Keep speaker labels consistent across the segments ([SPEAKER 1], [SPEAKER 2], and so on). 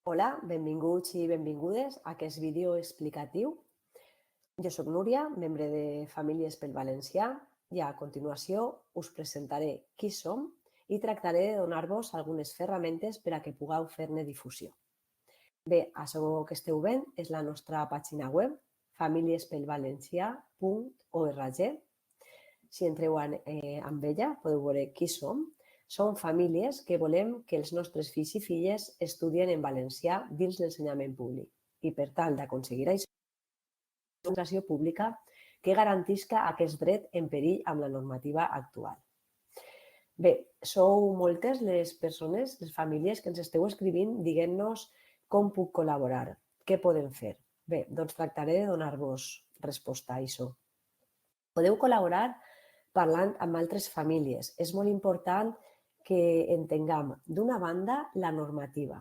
[SPEAKER 1] Hola, benvinguts i benvingudes a aquest vídeo explicatiu. Jo soc Núria, membre de Famílies pel Valencià, i a continuació us presentaré qui som i tractaré de donar-vos algunes ferramentes per a que pugueu fer-ne difusió. Bé, això que esteu veient és la nostra pàgina web, familiespelvalencià.org. Si entreu amb ella, podeu veure qui som. Som famílies que volem que els nostres fills i filles estudien en valencià dins l'ensenyament públic i, per tal d'aconseguir això, una administració pública que garantisca aquest dret en perill amb la normativa actual. Bé, sou moltes les persones, les famílies que ens esteu escrivint dient-nos com puc col·laborar, què podem fer. Bé, doncs tractaré de donar-vos resposta a això. Podeu col·laborar parlant amb altres famílies. És molt important que entenguem, d'una banda, la normativa.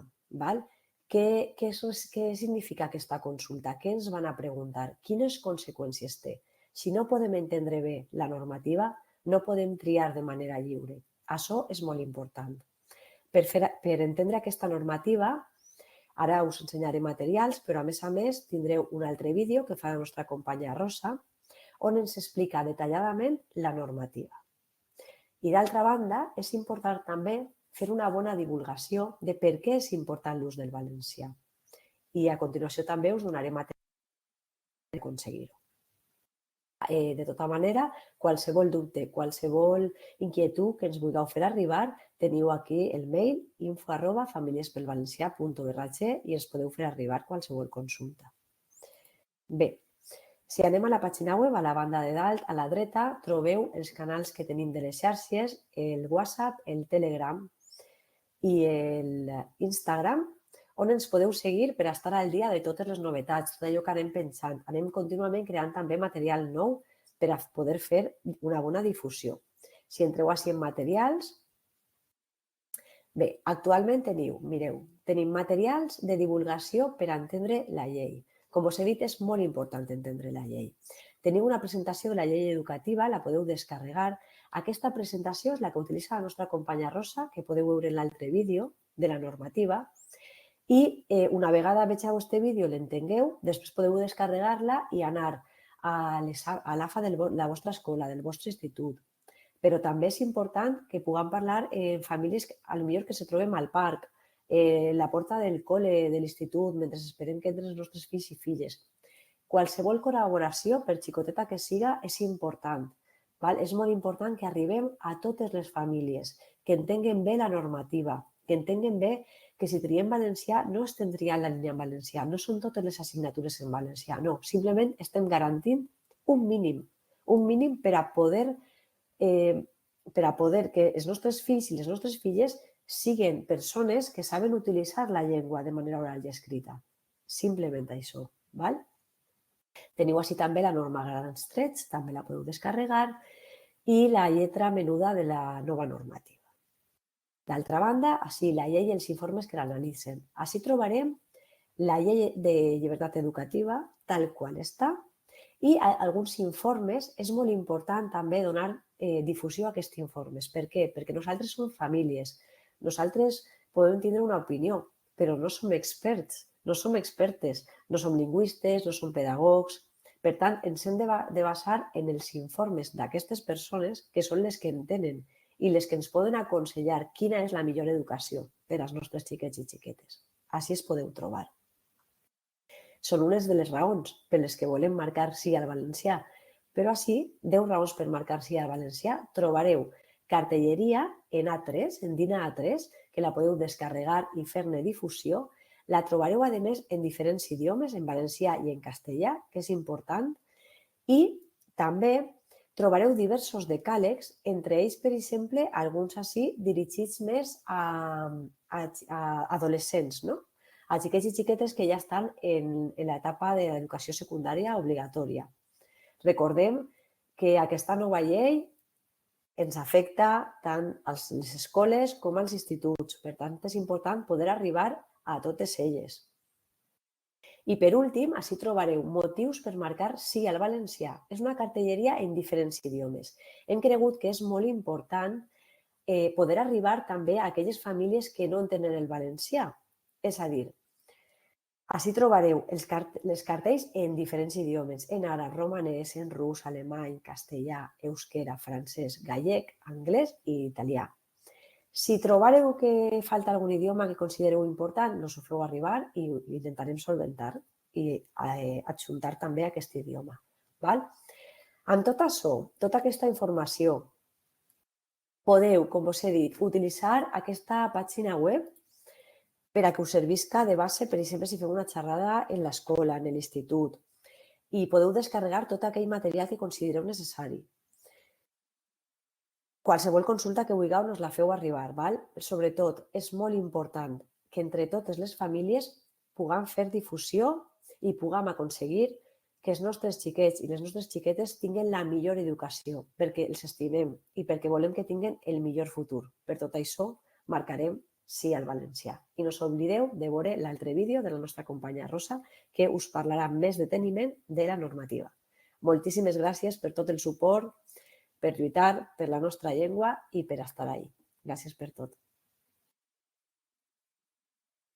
[SPEAKER 1] Què significa aquesta consulta? Què ens van a preguntar? Quines conseqüències té? Si no podem entendre bé la normativa, no podem triar de manera lliure. Això és molt important. Per entendre aquesta normativa, ara us ensenyaré materials, però a més tindreu un altre vídeo que fa la nostra companya Rosa, on ens explica detalladament la normativa. I d'altra banda, és important també fer una bona divulgació de per què és important l'ús del valencià. I a continuació també us donaré material per aconseguir-ho. De tota manera, qualsevol dubte, qualsevol inquietud que ens vulgueu fer arribar, teniu aquí el mail info@familiespelvalencià.org i ens podeu fer arribar qualsevol consulta. Bé, si anem a la pàgina web, a la banda de dalt, a la dreta, trobeu els canals que tenim de les xarxes, el WhatsApp, el Telegram i l'Instagram, on ens podeu seguir per estar al dia de totes les novetats, tot allò que anem pensant. Anem contínuament creant també material nou per a poder fer una bona difusió. Si entreu així en materials, bé, actualment tenim materials de divulgació per a entendre la llei. Com us he dit, és molt important entendre la llei. Teniu una presentació de la llei educativa, la podeu descarregar. Aquesta presentació és la que utilitza la nostra companya Rosa, que podeu veure en l'altre vídeo de la normativa. I una vegada vegeu aquest vídeo, l'entengueu, després podeu descarregar-la i anar a l'AFA de la vostra escola, del vostre institut. Però també és important que puguem parlar amb famílies potser que se trobem al parc, la porta del col·le, de l'institut, mentre esperem que entren els nostres fills i filles. Qualsevol col·laboració, per xicoteta que siga, és important. És molt important que arribem a totes les famílies, que entenguen bé la normativa, que entenguen bé que si triem valencià no estem triant la línia en valencià, no són totes les assignatures en valencià, no, simplement estem garantint un mínim per a poder que els nostres fills i les nostres filles siguin persones que saben utilitzar la llengua de manera oral i escrita. Simplement això. Teniu així també la norma a grans trets, també la podeu descarregar, i la lletra menuda de la nova normativa. D'altra banda, així la llei i els informes que l'analitzen. Així trobarem la llei de llibertat educativa tal qual està, i alguns informes. És molt important també donar difusió a aquests informes. Per què? Perquè nosaltres som famílies. Nosaltres podem tindre una opinió, però no som experts, no som expertes, no som lingüistes, no som pedagogs. Per tant, ens hem de basar en els informes d'aquestes persones que són les que entenen i les que ens poden aconsellar quina és la millor educació per als nostres xiquets i xiquetes. Així es podeu trobar. Són unes de les raons per les que volem marcar sí al valencià, però així, 10 raons per marcar sí al valencià, trobareu cartelleria en A3, en DIN A3, que la podeu descarregar i fer-ne difusió. La trobareu, a més, en diferents idiomes, en valencià i en castellà, que és important. I també trobareu diversos decàlegs, entre ells, per exemple, alguns així dirigits més a adolescents, no? A xiquets i xiquetes que ja estan en l'etapa de l'educació secundària obligatòria. Recordem que aquesta nova llei ens afecta tant a les escoles com als instituts. Per tant, és important poder arribar a totes elles. I per últim, així trobareu motius per marcar sí al valencià. És una cartelleria en diferents idiomes. Hem cregut que és molt important poder arribar també a aquelles famílies que no entenen el valencià. És a dir, Ací trobareu les cartells en diferents idiomes, en àrab, romanès, en rus, alemany, castellà, euskera, francès, gallec, anglès i italià. Si trobareu que falta algun idioma que considereu important, nos ho feu arribar i intentarem solventar i adjuntar també aquest idioma. Val? Amb tot això, tota aquesta informació, podeu, com us he dit, utilitzar aquesta pàgina web per a que us servisca de base, per exemple, si feu una xerrada en l'escola, en l'institut, i podeu descarregar tot aquell material que considereu necessari. Qualsevol consulta que vulgueu nos la feu arribar, val? Sobretot, és molt important que entre totes les famílies puguem fer difusió i puguem aconseguir que els nostres xiquets i les nostres xiquetes tinguin la millor educació, perquè els estimem i perquè volem que tinguin el millor futur. Per tot això, marcarem sí al valencià. I no us oblideu de veure l'altre vídeo de la nostra companya Rosa, que us parlarà amb més deteniment de la normativa. Moltíssimes gràcies per tot el suport, per lluitar per la nostra llengua i per estar ahí. Gràcies per tot.